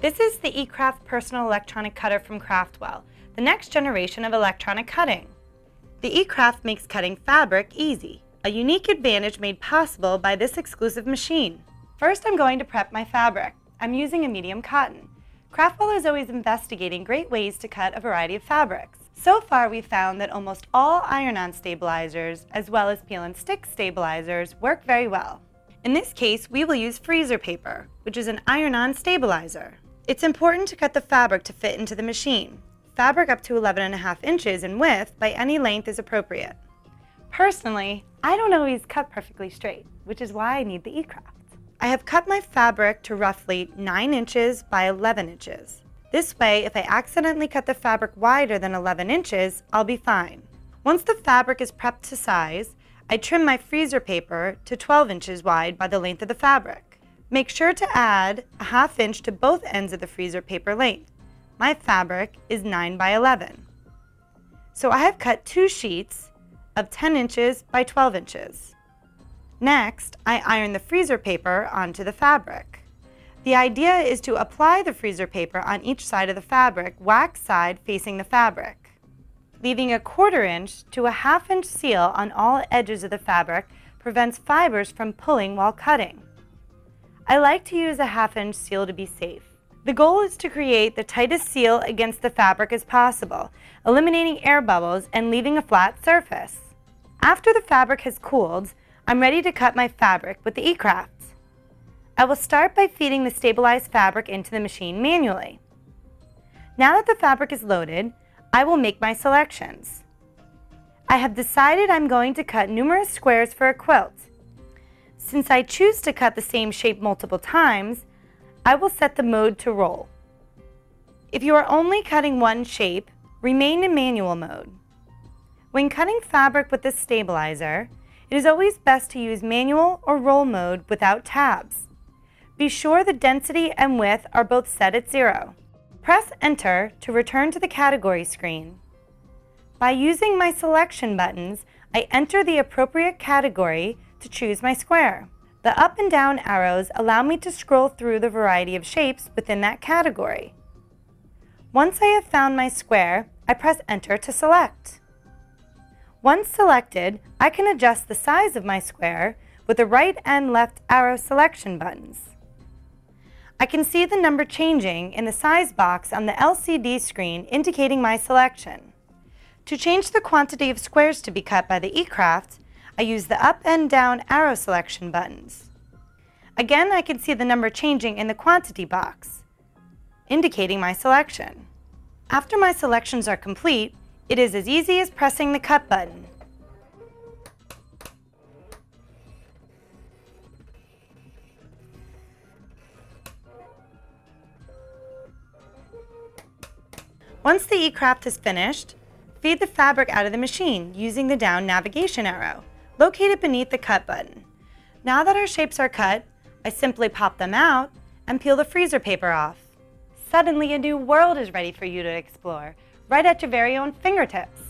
This is the eCraft personal electronic cutter from Craftwell, the next generation of electronic cutting. The eCraft makes cutting fabric easy, a unique advantage made possible by this exclusive machine. First, I'm going to prep my fabric. I'm using a medium cotton. Craftwell is always investigating great ways to cut a variety of fabrics. So far, we've found that almost all iron-on stabilizers, as well as peel and stick stabilizers, work very well. In this case, we will use freezer paper, which is an iron-on stabilizer. It's important to cut the fabric to fit into the machine. Fabric up to 11.5 inches in width by any length is appropriate. Personally, I don't always cut perfectly straight, which is why I need the eCraft. I have cut my fabric to roughly 9 inches by 11 inches. This way, if I accidentally cut the fabric wider than 11 inches, I'll be fine. Once the fabric is prepped to size, I trim my freezer paper to 12 inches wide by the length of the fabric. Make sure to add a 1/2 inch to both ends of the freezer paper length. My fabric is 9 by 11. So I have cut 2 sheets of 10 inches by 12 inches. Next, I iron the freezer paper onto the fabric. The idea is to apply the freezer paper on each side of the fabric, wax side facing the fabric. Leaving a 1/4 inch to a 1/2 inch seal on all edges of the fabric prevents fibers from pulling while cutting. I like to use a 1/2 inch seal to be safe. The goal is to create the tightest seal against the fabric as possible, eliminating air bubbles and leaving a flat surface. After the fabric has cooled, I'm ready to cut my fabric with the eCraft. I will start by feeding the stabilized fabric into the machine manually. Now that the fabric is loaded, I will make my selections. I have decided I'm going to cut numerous squares for a quilt. Since I choose to cut the same shape multiple times, I will set the mode to roll. If you are only cutting one shape, remain in manual mode. When cutting fabric with this stabilizer, it is always best to use manual or roll mode without tabs. Be sure the density and width are both set at 0. Press Enter to return to the category screen. By using my selection buttons, I enter the appropriate category to choose my square. The up and down arrows allow me to scroll through the variety of shapes within that category. Once I have found my square, I press Enter to select. Once selected, I can adjust the size of my square with the right and left arrow selection buttons. I can see the number changing in the size box on the LCD screen indicating my selection. To change the quantity of squares to be cut by the eCraft, I use the up and down arrow selection buttons. Again, I can see the number changing in the quantity box, indicating my selection. After my selections are complete, it is as easy as pressing the cut button. Once the eCraft is finished, feed the fabric out of the machine using the down navigation arrow, located beneath the cut button. Now that our shapes are cut, I simply pop them out and peel the freezer paper off. Suddenly a new world is ready for you to explore, right at your very own fingertips.